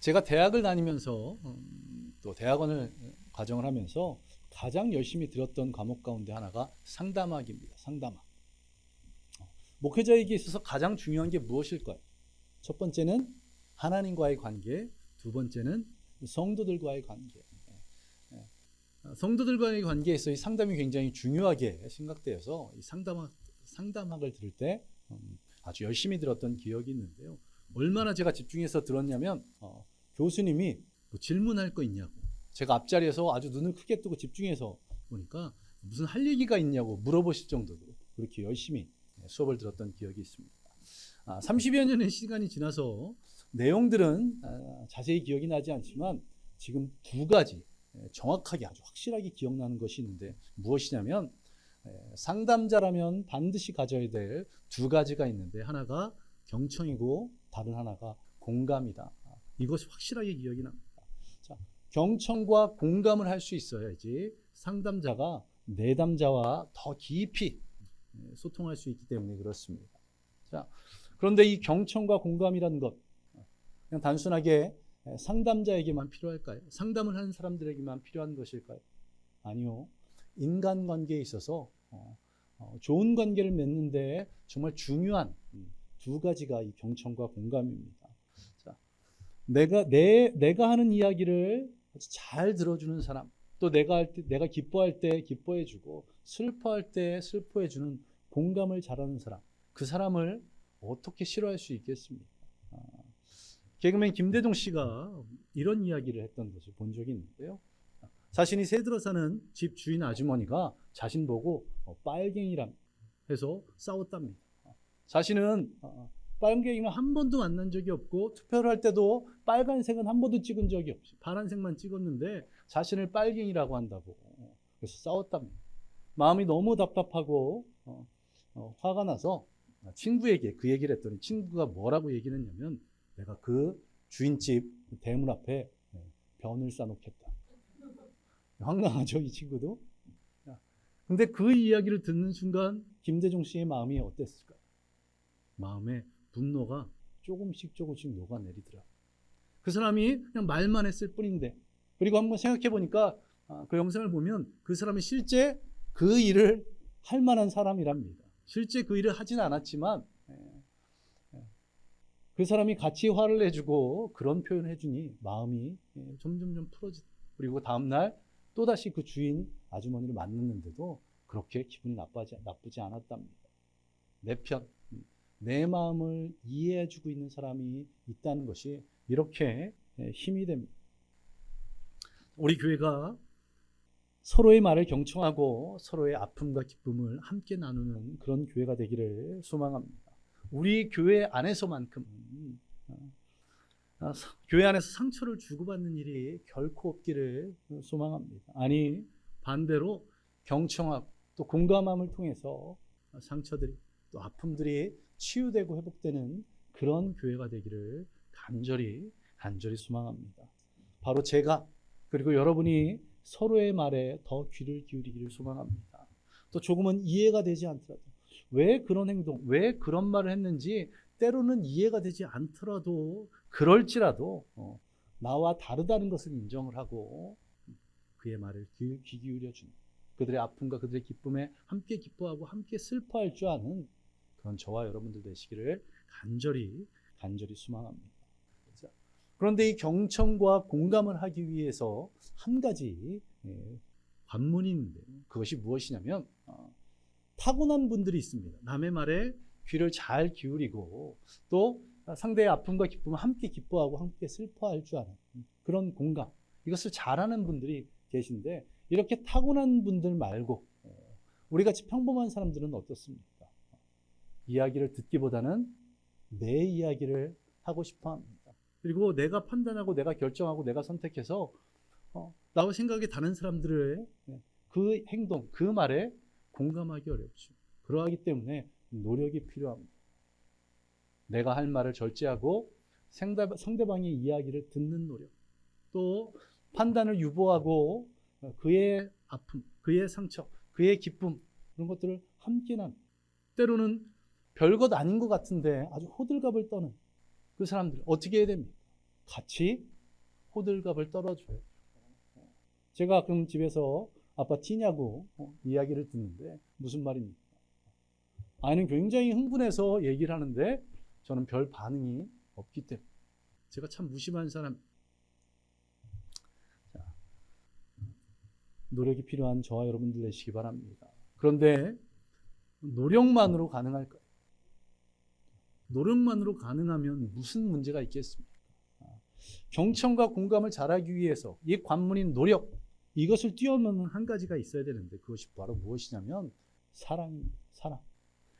제가 대학을 다니면서 또 대학원을 과정을 하면서 가장 열심히 들었던 과목 가운데 하나가 상담학입니다. 상담학. 목회자에게 있어서 가장 중요한 게 무엇일까요? 첫 번째는 하나님과의 관계, 두 번째는 성도들과의 관계. 성도들과의 관계에서 이 상담이 굉장히 중요하게 생각되어서 이 상담학을 들을 때 아주 열심히 들었던 기억이 있는데요. 얼마나 제가 집중해서 들었냐면 교수님이 뭐 질문할 거 있냐고, 제가 앞자리에서 아주 눈을 크게 뜨고 집중해서 보니까 무슨 할 얘기가 있냐고 물어보실 정도로 그렇게 열심히 수업을 들었던 기억이 있습니다. 30여 년의 시간이 지나서 내용들은 자세히 기억이 나지 않지만 지금 두 가지 정확하게 아주 확실하게 기억나는 것이 있는데, 무엇이냐면 상담자라면 반드시 가져야 될 두 가지가 있는데, 하나가 경청이고 다른 하나가 공감이다. 이것이 확실하게 기억이 납니다. 자, 경청과 공감을 할 수 있어야지 상담자가 내담자와 더 깊이 소통할 수 있기 때문에 그렇습니다. 자, 그런데 이 경청과 공감이라는 것, 그냥 단순하게 상담자에게만 필요할까요? 상담을 하는 사람들에게만 필요한 것일까요? 아니요. 인간관계에 있어서 좋은 관계를 맺는데 정말 중요한 두 가지가 이 경청과 공감입니다. 자, 내가 하는 이야기를 잘 들어주는 사람, 또 내가 기뻐할 때 기뻐해주고 슬퍼할 때 슬퍼해주는 공감을 잘하는 사람, 그 사람을 어떻게 싫어할 수 있겠습니까? 개그맨 김대중 씨가 이런 이야기를 했던 것을 본 적이 있는데요. 자신이 새들어 사는 집 주인 아주머니가 자신 보고 빨갱이라 해서 싸웠답니다. 자신은 빨갱이는 한 번도 만난 적이 없고 투표를 할 때도 빨간색은 한 번도 찍은 적이 없이 파란색만 찍었는데 자신을 빨갱이라고 한다고 그래서 싸웠답니다. 마음이 너무 답답하고 화가 나서 친구에게 그 얘기를 했더니 친구가 뭐라고 얘기를 했냐면, 내가 그 주인집 대문 앞에 변을 쌓아놓겠다. 황당하죠, 이 친구도. 근데 그 이야기를 듣는 순간 김대중 씨의 마음이 어땠을까요? 마음에 분노가 조금씩 녹아내리더라고요. 그 사람이 그냥 말만 했을 뿐인데, 그리고 한번 생각해 보니까 그 영상을 보면 그 사람이 실제 그 일을 할 만한 사람이랍니다. 실제 그 일을 하진 않았지만 그 사람이 같이 화를 내주고 그런 표현을 해주니 마음이 점점 풀어지다. 그리고 다음날 또다시 그 주인 아주머니를 만났는데도 그렇게 기분이 나쁘지 않았답니다. 내 편, 내 마음을 이해해주고 있는 사람이 있다는 것이 이렇게 힘이 됩니다. 우리 교회가 서로의 말을 경청하고 서로의 아픔과 기쁨을 함께 나누는 그런 교회가 되기를 소망합니다. 우리 교회 안에서만큼 교회 안에서 상처를 주고받는 일이 결코 없기를 소망합니다. 아니, 반대로 경청하고 또 공감함을 통해서 상처들이 또 아픔들이 치유되고 회복되는 그런 교회가 되기를 간절히 소망합니다. 바로 제가 그리고 여러분이 서로의 말에 더 귀를 기울이기를 소망합니다. 또 조금은 이해가 되지 않더라도, 왜 그런 행동, 왜 그런 말을 했는지 때로는 이해가 되지 않더라도 그럴지라도 나와 다르다는 것을 인정을 하고 그의 말을 귀 기울여주는, 그들의 아픔과 그들의 기쁨에 함께 기뻐하고 함께 슬퍼할 줄 아는 그런 저와 여러분들 되시기를 간절히 소망합니다. 그런데 이 경청과 공감을 하기 위해서 한 가지 관문이 있는데, 그것이 무엇이냐면 타고난 분들이 있습니다. 남의 말에 귀를 잘 기울이고 또 상대의 아픔과 기쁨을 함께 기뻐하고 함께 슬퍼할 줄 아는 그런 공감, 이것을 잘하는 분들이 계신데, 이렇게 타고난 분들 말고 우리같이 평범한 사람들은 어떻습니까? 이야기를 듣기보다는 내 이야기를 하고 싶어 합니다. 그리고 내가 판단하고 내가 결정하고 내가 선택해서 나와 생각이 다른 사람들의 그 행동, 그 말에 공감하기 어렵죠. 그러하기 때문에 노력이 필요합니다. 내가 할 말을 절제하고 상대방의 이야기를 듣는 노력, 또 판단을 유보하고 그의 아픔, 그의 상처, 그의 기쁨, 그런 것들을 함께 나누는, 때로는 별것 아닌 것 같은데 아주 호들갑을 떠는 그 사람들 어떻게 해야 됩니까? 같이 호들갑을 떨어줘요. 제가 가끔 집에서 아빠 티냐고 이야기를 듣는데 무슨 말입니까? 아이는 굉장히 흥분해서 얘기를 하는데 저는 별 반응이 없기 때문에 제가 참 무심한 사람. 자, 노력이 필요한 저와 여러분들 되시기 바랍니다. 그런데 노력만으로 가능할까요? 노력만으로 가능하면 무슨 문제가 있겠습니까? 경청과 공감을 잘하기 위해서 이 관문인 노력, 이것을 뛰어넘는 한 가지가 있어야 되는데 그것이 바로 무엇이냐면 사랑입니다.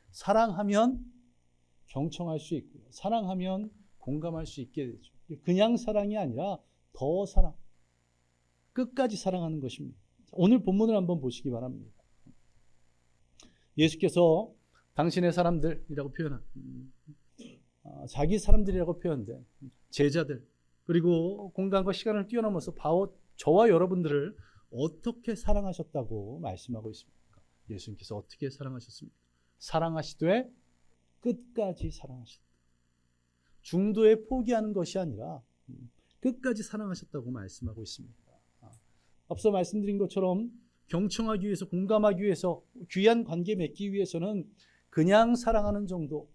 사랑하면 경청할 수 있고요. 사랑하면 공감할 수 있게 되죠. 그냥 사랑이 아니라 더 사랑, 끝까지 사랑하는 것입니다. 오늘 본문을 한번 보시기 바랍니다. 예수께서 당신의 사람들이라고 표현한 자기 사람들이라고 표현된 제자들, 그리고 공간과 시간을 뛰어넘어서 저와 여러분들을 어떻게 사랑하셨다고 말씀하고 있습니까? 예수님께서 어떻게 사랑하셨습니까? 사랑하시되 끝까지 사랑하셨다. 중도에 포기하는 것이 아니라 끝까지 사랑하셨다고 말씀하고 있습니다. 앞서 말씀드린 것처럼 경청하기 위해서, 공감하기 위해서, 귀한 관계 맺기 위해서는 그냥 사랑하는 정도,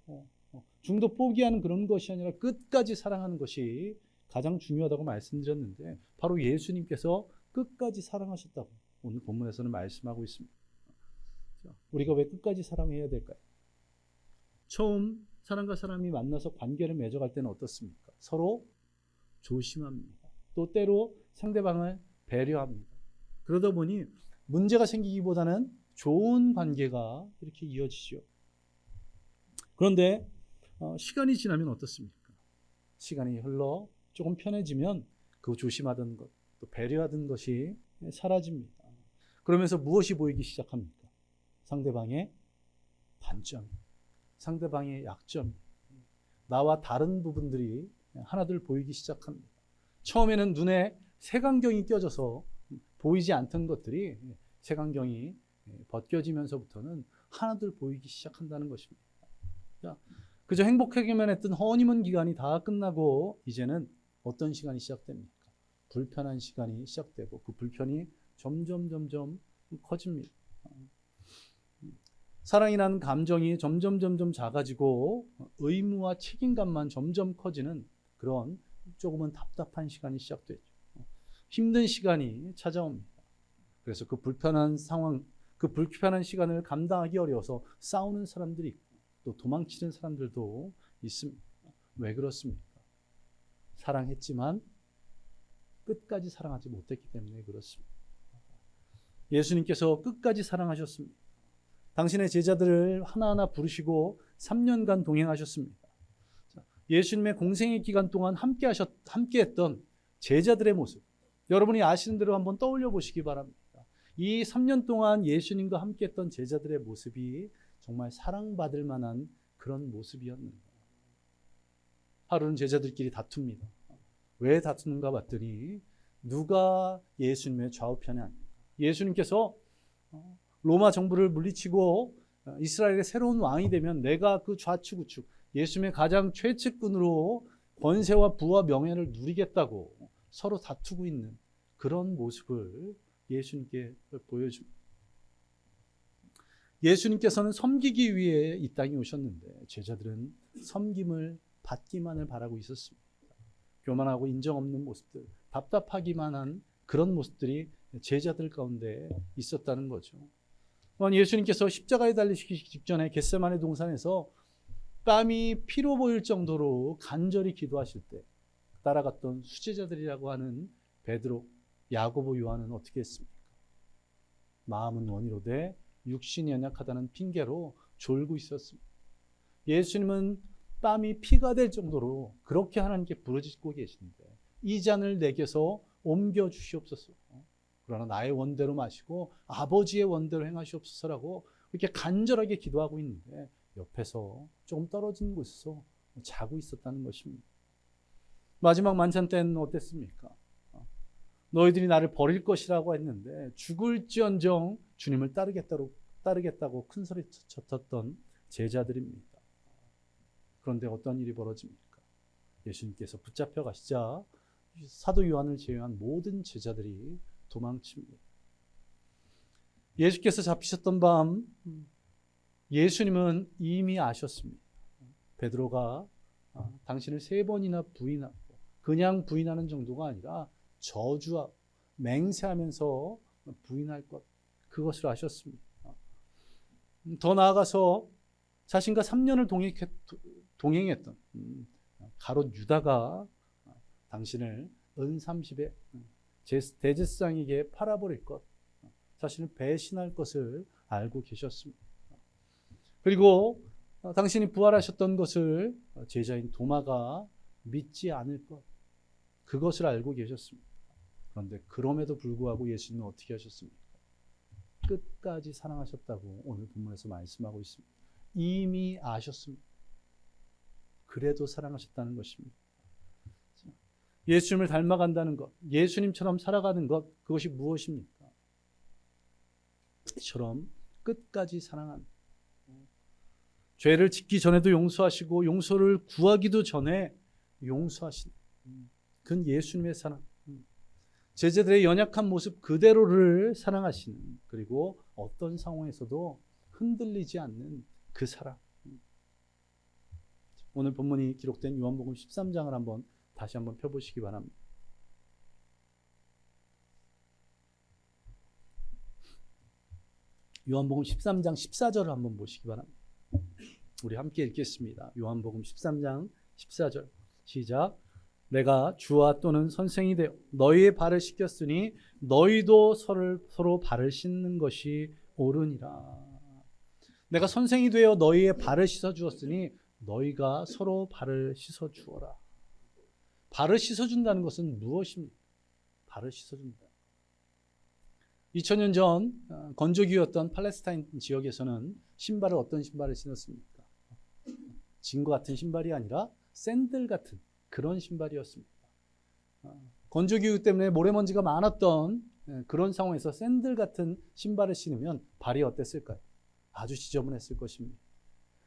중도 포기하는 그런 것이 아니라 끝까지 사랑하는 것이 가장 중요하다고 말씀드렸는데 바로 예수님께서 끝까지 사랑하셨다고 오늘 본문에서는 말씀하고 있습니다. 우리가 왜 끝까지 사랑해야 될까요? 처음 사람과 사람이 만나서 관계를 맺어갈 때는 어떻습니까? 서로 조심합니다. 또 때로 상대방을 배려합니다. 그러다 보니 문제가 생기기보다는 좋은 관계가 이렇게 이어지죠. 그런데 시간이 지나면 어떻습니까? 시간이 흘러 조금 편해지면 그 조심하던 것, 또 배려하던 것이 사라집니다. 그러면서 무엇이 보이기 시작합니까? 상대방의 단점, 상대방의 약점, 나와 다른 부분들이 하나둘 보이기 시작합니다. 처음에는 눈에 색안경이 껴져서 보이지 않던 것들이 색안경이 벗겨지면서부터는 하나둘 보이기 시작한다는 것입니다. 자, 그저 행복하기만 했던 허니문 기간이 다 끝나고 이제는 어떤 시간이 시작됩니까? 불편한 시간이 시작되고 그 불편이 점점 커집니다. 사랑이라는 감정이 점점 작아지고 의무와 책임감만 점점 커지는 그런 조금은 답답한 시간이 시작되죠. 힘든 시간이 찾아옵니다. 그래서 그 불편한 상황, 그 불편한 시간을 감당하기 어려워서 싸우는 사람들이 있고 또 도망치는 사람들도 있습니다. 왜 그렇습니까? 사랑했지만 끝까지 사랑하지 못했기 때문에 그렇습니다. 예수님께서 끝까지 사랑하셨습니다. 당신의 제자들을 하나하나 부르시고 3년간 동행하셨습니다. 예수님의 공생의 기간 동안 함께했던 제자들의 모습, 여러분이 아시는 대로 한번 떠올려 보시기 바랍니다. 이 3년 동안 예수님과 함께했던 제자들의 모습이 정말 사랑받을 만한 그런 모습이었는가. 하루는 제자들끼리 다툽니다. 왜 다투는가 봤더니 누가 예수님의 좌우편에 앉는가. 예수님께서 로마 정부를 물리치고 이스라엘의 새로운 왕이 되면 내가 그 좌측 우측 예수님의 가장 최측근으로 권세와 부와 명예를 누리겠다고 서로 다투고 있는 그런 모습을 예수님께 보여줍니다. 예수님께서는 섬기기 위해 이 땅에 오셨는데 제자들은 섬김을 받기만을 바라고 있었습니다. 교만하고 인정 없는 모습들, 답답하기만 한 그런 모습들이 제자들 가운데 있었다는 거죠. 예수님께서 십자가에 달리시기 직전에 겟세마네 동산에서 땀이 피로 보일 정도로 간절히 기도하실 때 따라갔던 수제자들이라고 하는 베드로, 야고보, 요한은 어떻게 했습니까? 마음은 원이로되 육신이 연약하다는 핑계로 졸고 있었습니다. 예수님은 땀이 피가 될 정도로 그렇게 하나님께 부르짖고 계시는데 이 잔을 내게서 옮겨 주시옵소서. 그러나 나의 원대로 마시고 아버지의 원대로 행하시옵소서라고 이렇게 간절하게 기도하고 있는데 옆에서 조금 떨어진 곳에서 자고 있었다는 것입니다. 마지막 만찬 때는 어땠습니까? 너희들이 나를 버릴 것이라고 했는데 죽을지언정 주님을 따르겠다고 큰 소리 쳤던 제자들입니다. 그런데 어떤 일이 벌어집니까? 예수님께서 붙잡혀 가시자 사도 요한을 제외한 모든 제자들이 도망칩니다. 예수께서 잡히셨던 밤 예수님은 이미 아셨습니다. 베드로가 당신을 3번이나 부인하고 그냥 부인하는 정도가 아니라 저주하고 맹세하면서 부인할 것, 그것을 아셨습니다. 더 나아가서 자신과 3년을 동행했던 가롯 유다가 당신을 은30에 대제사장에게 팔아버릴 것, 자신을 배신할 것을 알고 계셨습니다. 그리고 당신이 부활하셨던 것을 제자인 도마가 믿지 않을 것, 그것을 알고 계셨습니다. 그런데 그럼에도 불구하고 예수님은 어떻게 하셨습니까? 끝까지 사랑하셨다고 오늘 본문에서 말씀하고 있습니다. 이미 아셨습니다. 그래도 사랑하셨다는 것입니다. 예수님을 닮아간다는 것, 예수님처럼 살아가는 것, 그것이 무엇입니까? 이처럼 끝까지 사랑하는, 죄를 짓기 전에도 용서하시고 용서를 구하기도 전에 용서하시는, 그건 예수님의 사랑. 제자들의 연약한 모습 그대로를 사랑하시는, 그리고 어떤 상황에서도 흔들리지 않는 그 사랑. 오늘 본문이 기록된 요한복음 13장을 다시 한번 펴보시기 바랍니다. 요한복음 13장 14절을 한번 보시기 바랍니다. 우리 함께 읽겠습니다. 요한복음 13장 14절 시작. 내가 주와 또는 선생이 되어 너희의 발을 씻겼으니 너희도 서로 발을 씻는 것이 옳으니라. 내가 선생이 되어 너희의 발을 씻어 주었으니 너희가 서로 발을 씻어 주어라. 발을 씻어 준다는 것은 무엇입니까? 발을 씻어 준다. 2000년 전 건조기였던 팔레스타인 지역에서는 신발을 어떤 신발을 신었습니까? 진과 같은 신발이 아니라 샌들 같은 그런 신발이었습니다. 건조기후 때문에 모래먼지가 많았던 그런 상황에서 샌들 같은 신발을 신으면 발이 어땠을까요? 아주 지저분했을 것입니다.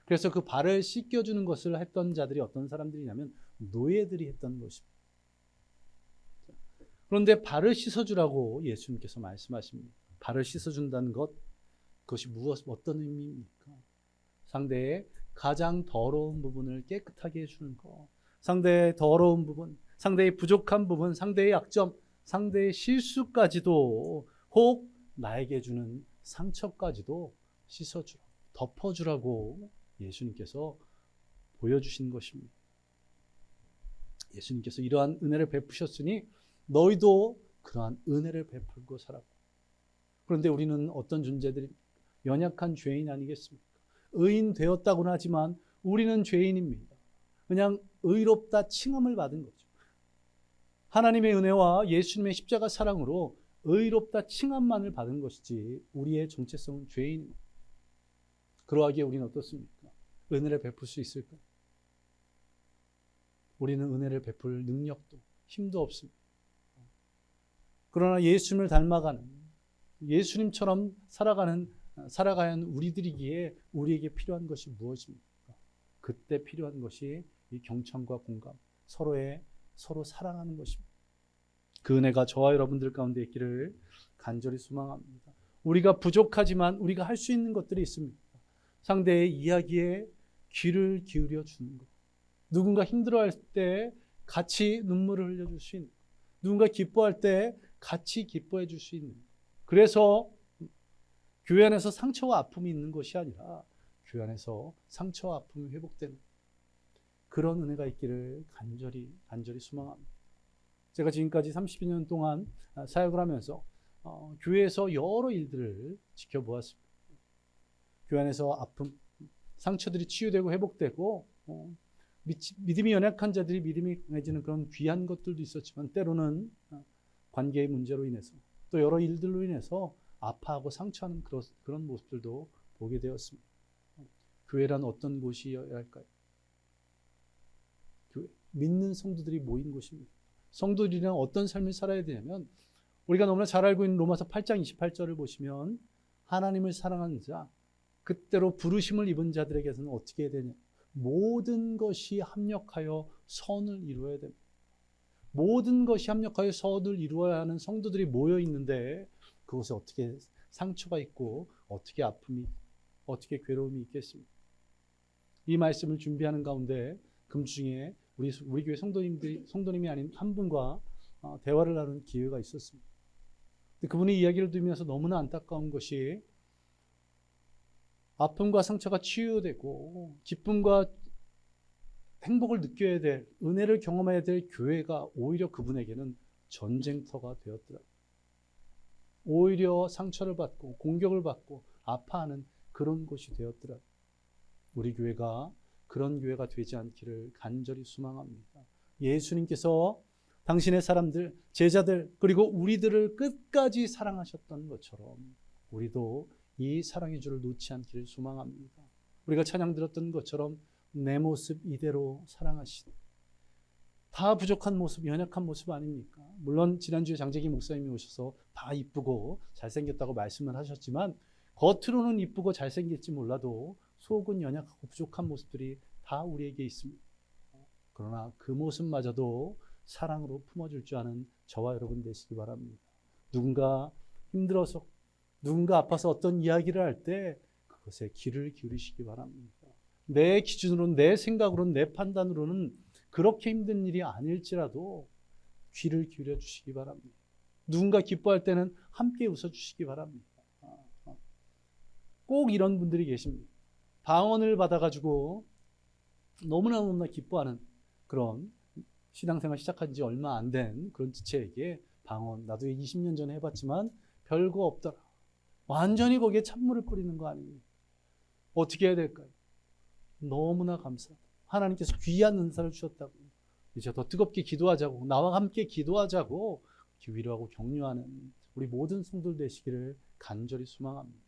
그래서 그 발을 씻겨주는 것을 했던 자들이 어떤 사람들이냐면 노예들이 했던 것입니다. 그런데 발을 씻어주라고 예수님께서 말씀하십니다. 발을 씻어준다는 것, 그것이 어떤 의미입니까? 상대의 가장 더러운 부분을 깨끗하게 해주는 것, 상대의 더러운 부분, 상대의 부족한 부분, 상대의 약점, 상대의 실수까지도, 혹 나에게 주는 상처까지도 씻어주라, 덮어주라고 예수님께서 보여주신 것입니다. 예수님께서 이러한 은혜를 베푸셨으니 너희도 그러한 은혜를 베풀고 살았고. 그런데 우리는 어떤 존재들이 연약한 죄인 아니겠습니까? 의인 되었다고는 하지만 우리는 죄인입니다. 그냥 의롭다 칭함을 받은 거죠. 하나님의 은혜와 예수님의 십자가 사랑으로 의롭다 칭함만을 받은 것이지 우리의 정체성은 죄인입니다. 그러하기에 우리는 어떻습니까? 은혜를 베풀 수 있을까요? 우리는 은혜를 베풀 능력도 힘도 없습니다. 그러나 예수님을 닮아가는, 예수님처럼 살아가야 하는 우리들이기에 우리에게 필요한 것이 무엇입니까? 그때 필요한 것이 이 경청과 공감, 서로 사랑하는 것입니다. 그 은혜가 저와 여러분들 가운데 있기를 간절히 소망합니다. 우리가 부족하지만 우리가 할 수 있는 것들이 있습니다. 상대의 이야기에 귀를 기울여 주는 것, 누군가 힘들어할 때 같이 눈물을 흘려줄 수 있는 것, 누군가 기뻐할 때 같이 기뻐해 줄 수 있는 것. 그래서 교회 안에서 상처와 아픔이 있는 것이 아니라 교회 안에서 상처와 아픔이 회복되는 그런 은혜가 있기를 간절히 소망합니다. 제가 지금까지 32년 동안 사역을 하면서 교회에서 여러 일들을 지켜보았습니다. 교회 안에서 아픔, 상처들이 치유되고 회복되고 믿음이 연약한 자들이 믿음이 강해지는 그런 귀한 것들도 있었지만 때로는 관계의 문제로 인해서 또 여러 일들로 인해서 아파하고 상처하는 그런 모습들도 보게 되었습니다. 교회란 어떤 곳이어야 할까요? 교회, 믿는 성도들이 모인 곳입니다. 성도들이랑 어떤 삶을 살아야 되냐면 우리가 너무나 잘 알고 있는 로마서 8장 28절을 보시면 하나님을 사랑하는 자, 그때로 부르심을 입은 자들에게서는 어떻게 해야 되냐? 모든 것이 합력하여 선을 이루어야 됩니다. 모든 것이 합력하여 선을 이루어야 하는 성도들이 모여 있는데 그곳에 어떻게 상처가 있고 어떻게 아픔이, 어떻게 괴로움이 있겠습니까? 이 말씀을 준비하는 가운데 금주중에 우리 교회 성도님이 아닌 한 분과 대화를 나누는 기회가 있었습니다. 그분이 이야기를 들으면서 너무나 안타까운 것이 아픔과 상처가 치유되고 기쁨과 행복을 느껴야 될, 은혜를 경험해야 될 교회가 오히려 그분에게는 전쟁터가 되었더라. 오히려 상처를 받고 공격을 받고 아파하는 그런 곳이 되었더라. 우리 교회가 그런 교회가 되지 않기를 간절히 소망합니다. 예수님께서 당신의 사람들, 제자들, 그리고 우리들을 끝까지 사랑하셨던 것처럼 우리도 이 사랑의 줄을 놓지 않기를 소망합니다. 우리가 찬양 들었던 것처럼 내 모습 이대로 사랑하시는, 다 부족한 모습, 연약한 모습 아닙니까? 물론 지난주에 장재기 목사님이 오셔서 다 이쁘고 잘생겼다고 말씀을 하셨지만 겉으로는 이쁘고 잘생길지 몰라도 속은 연약하고 부족한 모습들이 다 우리에게 있습니다. 그러나 그 모습마저도 사랑으로 품어줄 줄 아는 저와 여러분 되시기 바랍니다. 누군가 힘들어서, 누군가 아파서 어떤 이야기를 할 때 그것에 귀를 기울이시기 바랍니다. 내 기준으로는, 내 생각으로는, 내 판단으로는 그렇게 힘든 일이 아닐지라도 귀를 기울여 주시기 바랍니다. 누군가 기뻐할 때는 함께 웃어주시기 바랍니다. 꼭 이런 분들이 계십니다. 방언을 받아가지고 너무나 기뻐하는 그런 신앙생활 시작한 지 얼마 안 된 그런 지체에게 방언, 나도 20년 전에 해봤지만 별거 없더라. 완전히 거기에 찬물을 뿌리는 거 아닙니까? 어떻게 해야 될까요? 너무나 감사하다. 하나님께서 귀한 은사를 주셨다고. 이제 더 뜨겁게 기도하자고, 나와 함께 기도하자고 위로하고 격려하는 우리 모든 성도들 되시기를 간절히 소망합니다.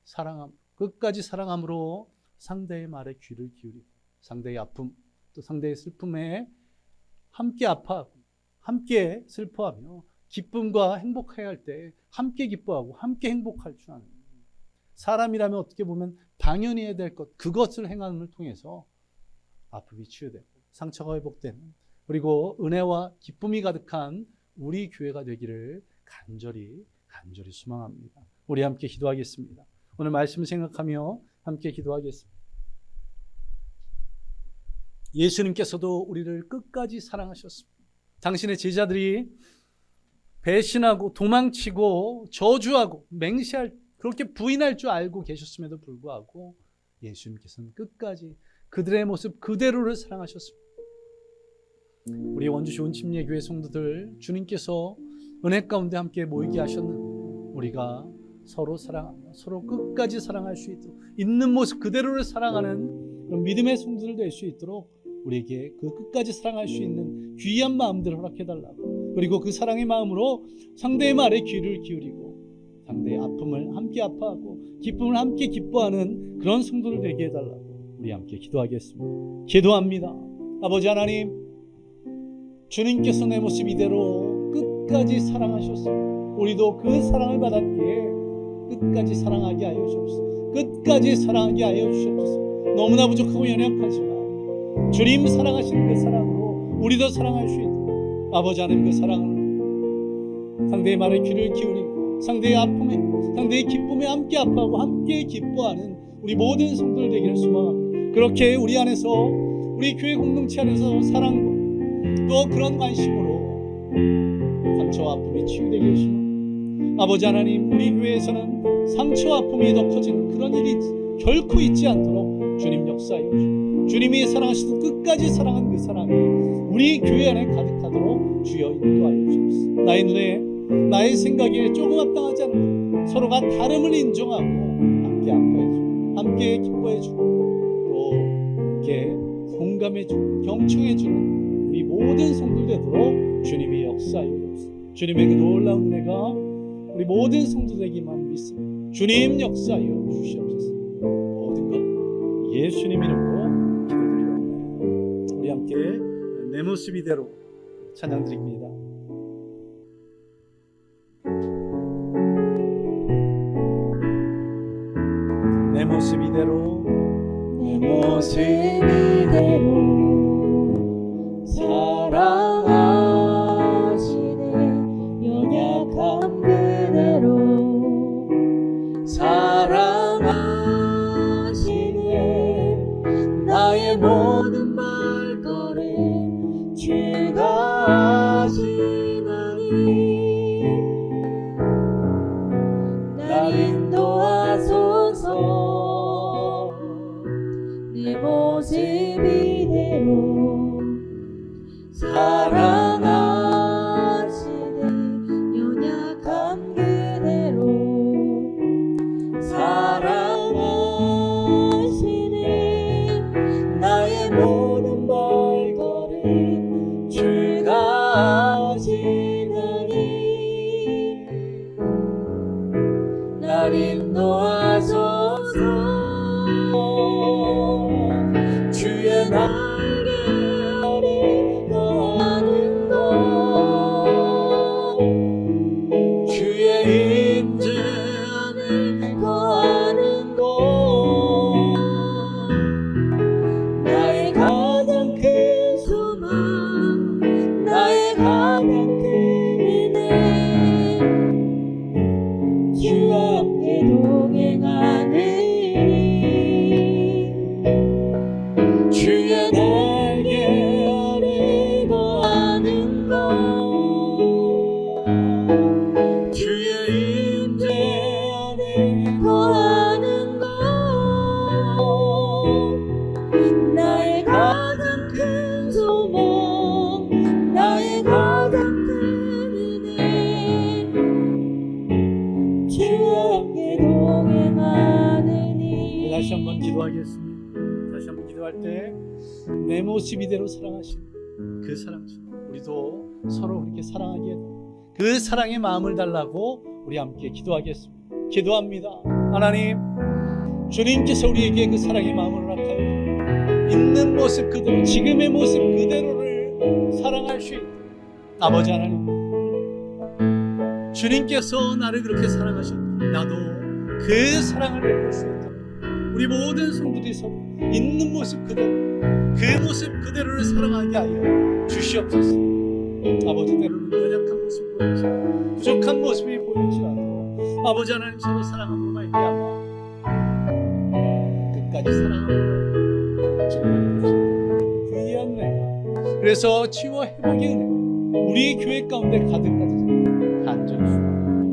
사랑함, 끝까지 사랑함으로 상대의 말에 귀를 기울이고 상대의 아픔, 또 상대의 슬픔에 함께 아파하고 함께 슬퍼하며 기쁨과 행복해야 할 때 함께 기뻐하고 함께 행복할 줄 아는, 사람이라면 어떻게 보면 당연히 해야 될 것, 그것을 행함을 통해서 아픔이 치유되고 상처가 회복되는, 그리고 은혜와 기쁨이 가득한 우리 교회가 되기를 간절히 소망합니다. 우리 함께 기도하겠습니다. 오늘 말씀을 생각하며 함께 기도하겠습니다. 예수님께서도 우리를 끝까지 사랑하셨습니다. 당신의 제자들이 배신하고 도망치고 저주하고 맹세할, 그렇게 부인할 줄 알고 계셨음에도 불구하고 예수님께서는 끝까지 그들의 모습 그대로를 사랑하셨습니다. 우리 원주 좋은 침례교회 성도들, 주님께서 은혜 가운데 함께 모이게 하셨는데 우리가 서로 사랑하며 서로 끝까지 사랑할 수 있도록, 있는 모습 그대로를 사랑하는 그런 믿음의 성도들 될 수 있도록 우리에게 그 끝까지 사랑할 수 있는 귀한 마음들을 허락해달라고, 그리고 그 사랑의 마음으로 상대의 말에 귀를 기울이고 상대의 아픔을 함께 아파하고 기쁨을 함께 기뻐하는 그런 성도를 되게 해달라고 우리 함께 기도하겠습니다. 기도합니다. 아버지 하나님, 주님께서 내 모습 이대로 끝까지 사랑하셨습니다. 우리도 그 사랑을 받았기에 끝까지 사랑하게 하여 주옵소서. 끝까지 사랑하게 하여 주옵소서. 너무나 부족하고 연약하지만 주님 사랑하시는 그 사랑으로 우리도 사랑할 수 있도록 아버지 하나님 그 사랑을, 상대의 말에 귀를 기울이고 상대의 아픔에, 상대의 기쁨에 함께 아파하고 함께 기뻐하는 우리 모든 성도들 되기를 소망합니다. 그렇게 우리 안에서, 우리 교회 공동체 안에서 사랑과 또 그런 관심으로 상처와 아픔이 치유되기를 소망합니다. 아버지 하나님, 우리 교회에서는 상처와 아픔이 더 커지는 그런 일이 결코 있지 않도록 주님 역사해 주시옵소서. 주님이 사랑하시던 끝까지 사랑한 그 사랑이 우리 교회 안에 가득하도록 주여 인도하여 주옵소서. 나의 눈에, 나의 생각에 조금 합당하지 않은 서로가 다름을 인정하고 함께 아파해주고 함께 기뻐해주고 또 함께 공감해주고 경청해주는 우리 모든 성도들 되도록 주님이 역사하여 주옵소서. 주님의 그 놀라운 은혜가 우리 모든 성도들에게만 믿습니다. 주님 역사하여 주시옵소서. 모든 것 예수님 이름으로 기도드립니다. 우리 함께 내 모습 이대로 찬양드립니다. 내 모습 이대로, 내 모습 이대로 사랑하시네. 연약함 그대로 사랑하시네. 나의 모든 발걸음 주가 하시나니 날 인도하소서. 내 모습 이대로 사랑하시네. 연약함 그대로 사랑하시네. 나의 모든 발걸음 주가 하시나니 날 인도하소서. 주의 날개 아래 거하는 곳 주의 임재 안에 거하는 곳 나의 가장 큰 소망 나의 가장 큰 은혜 주와 함께 동행하는 주의 날개 아래 거하는 것 주의 임재 안에 거하는 것 나의 가장 큰 소망 나의 가장 큰 은혜 주와 함께 동행하느니. 다시 한번 기도하겠습니다. 다시 한번 기도할 때 내 모습 이대로 사랑하시는 그 사랑처럼 우리도 서로 그렇게 사랑하게 해달라. 그 사랑의 마음을 달라고 우리 함께 기도하겠습니다. 기도합니다. 하나님, 주님께서 우리에게 그 사랑의 마음을 허락하여 있는 모습 그대로 지금의 모습 그대로를 사랑할 수 있도록 아버지 하나님, 주님께서 나를 그렇게 사랑하셨기에 나도 그 사랑을 베풀 수 있도록 우리 모든 성도들이 서로 있는 모습 그대로 그 모습 그대로를 사랑하게 하여 주시옵소서. 아버지, 때로는 연약한 모습이 보일지라도 부족한 모습이 보일지라도 아버지 하나님 서로 사랑함으로 말미암아 끝까지 사랑함으로 주님을 부르시는 귀한 은혜가 그래서 치유와 회복의 은혜 우리 교회 가운데 가득하듯 간절히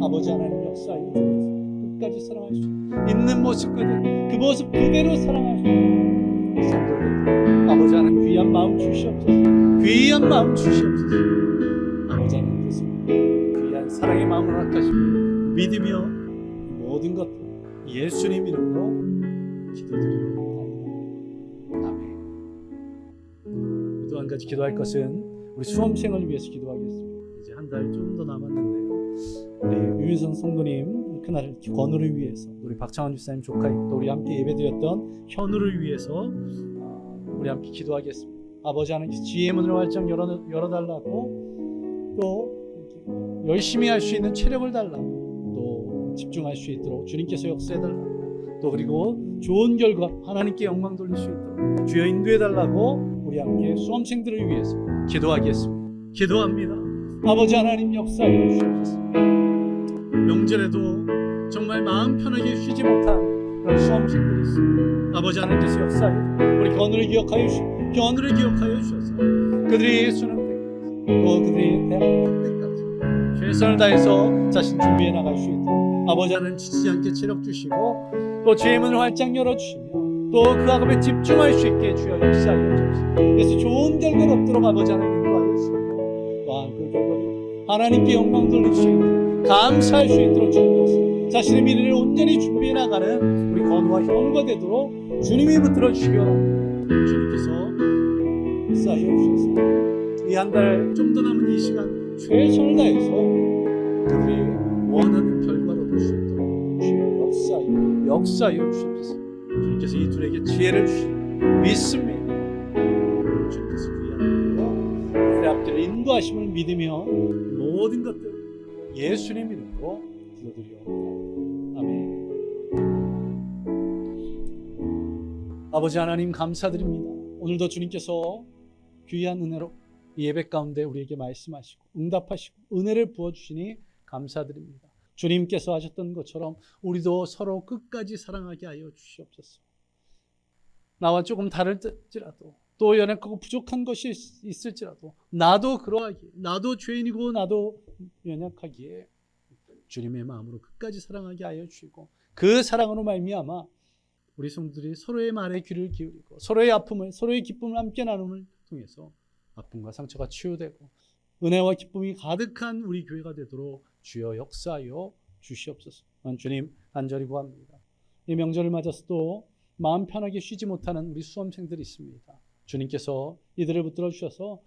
아버지 하나님 역사하여 주옵소서. 끝까지 사랑할 수 있는 모습 그대로 그 모습 그대로 사랑할 수 있는 성도들 아버지 하나님 귀한 마음 주시옵소서. 귀한 마음 주시옵소서. 아버지 하나님께서 귀한 사랑의 마음을 허락하시며 믿으며 모든 것들 예수님 이름으로 기도드리옵나이다. 아멘. 또 한 가지 기도할 것은 우리 수험생을 위해서 기도하겠습니다. 이제 한 달 좀 더 남았는데요. 우리 유인성 성도님 그날 권우를 위해서 우리 박창환 집사님 조카인 또 우리 함께 예배드렸던 현우를 위해서 우리 함께 기도하겠습니다. 아버지 하나님께서 지혜의 문을 활짝 열어달라고 또 열심히 할 수 있는 체력을 달라고 또 집중할 수 있도록 주님께서 역사해달라고 또 그리고 좋은 결과 하나님께 영광 돌릴 수 있도록 주여 인도해달라고 우리 함께 수험생들을 위해서 기도하겠습니다. 기도합니다. 아버지 하나님 역사해 주시옵소서. 명절에도 정말 마음 편하게 쉬지 못한 그런 수험생들이 있습니다. 아버지 하나님께서 역사해 우리 견우를 기억하여 주셔서 그들이 수능 때까지 또 그들이 대학 때까지 최선을 다해서 자신 준비해 나갈 수 있도록 아버지 하나님 지치지 않게 체력 주시고 또 주의 문을 활짝 열어주시며 또 그 학업에 집중할 수 있게 주여 역사하여 주옵소서. 그래서 좋은 결과를 얻도록 아버지 하나님 인도하여 주시고 또한 그 결과를 하나님께 영광 돌릴 수 있도록 감사할 수 있도록 주옵소서. 자신의 미래를 온전히 준비해 나가는 우리 건우와 현우가 되도록 주님이 붙들어 주시기 바랍니다. 주님께서 역사하여 주셔서 이 한 달 좀 더 남은 이 시간 최선을 다해서 그들이 원하는 결과를 얻을 수 있도록 주여 역사하여 주옵소서. 주님께서 이 둘에게 지혜를 주시고 믿습니다. 주님께서 귀한 그들의 앞길을 인도하심을 믿으며 모든 것들 예수님 이름으로 기도드리옵나이다. 아멘. 아버지 하나님 감사드립니다. 오늘도 주님께서 귀한 은혜로 이 예배 가운데 우리에게 말씀하시고 응답하시고 은혜를 부어주시니 감사드립니다. 주님께서 하셨던 것처럼 우리도 서로 끝까지 사랑하게 하여 주시옵소서. 나와 조금 다를지라도 또 연약하고 부족한 것이 있을지라도 나도 그러하기에, 나도 죄인이고 나도 연약하기에 주님의 마음으로 끝까지 사랑하게 하여 주시고 그 사랑으로 말미암아 우리 성도들이 서로의 말에 귀를 기울이고 서로의 아픔을, 서로의 기쁨을 함께 나눔을 통해서 아픔과 상처가 치유되고 은혜와 기쁨이 가득한 우리 교회가 되도록 주여 역사하여 주시옵소서. 주님 간절히 구합니다. 이 명절을 맞아서도 마음 편하게 쉬지 못하는 우리 수험생들이 있습니다. 주님께서 이들을 붙들어 주셔서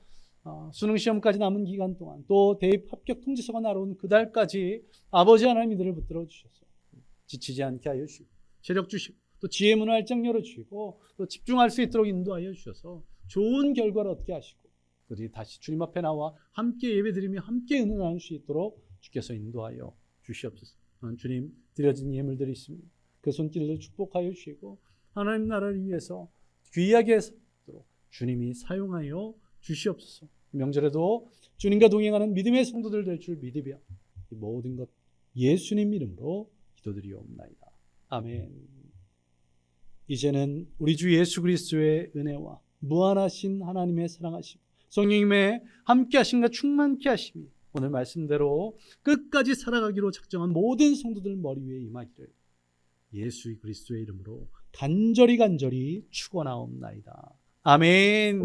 수능 시험까지 남은 기간 동안 또 대입 합격 통지서가 날아온 그달까지 아버지 하나님 이들을 붙들어 주셔서 지치지 않게 하여 주시고 체력 주시고 또 지혜 문을 활짝 열어주시고 또 집중할 수 있도록 인도하여 주셔서 좋은 결과를 얻게 하시고 그들이 다시 주님 앞에 나와 함께 예배드리며 함께 은혜 나눌 수 있도록 주께서 인도하여 주시옵소서. 주님 드려진 예물들이 있습니다. 그 손길을 축복하여 주시고 하나님 나라를 위해서 귀하게 살도록 주님이 사용하여 주시옵소서. 명절에도 주님과 동행하는 믿음의 성도들 될 줄 믿으며 이 모든 것 예수님 이름으로 기도드리옵나이다. 아멘. 이제는 우리 주 예수 그리스도의 은혜와 무한하신 하나님의 사랑하심, 성령님의 함께하심과 충만케 하심이 오늘 말씀대로 끝까지 살아가기로 작정한 모든 성도들 머리 위에 임하기를 예수 그리스도의 이름으로 간절히 축원하옵나이다. 아멘.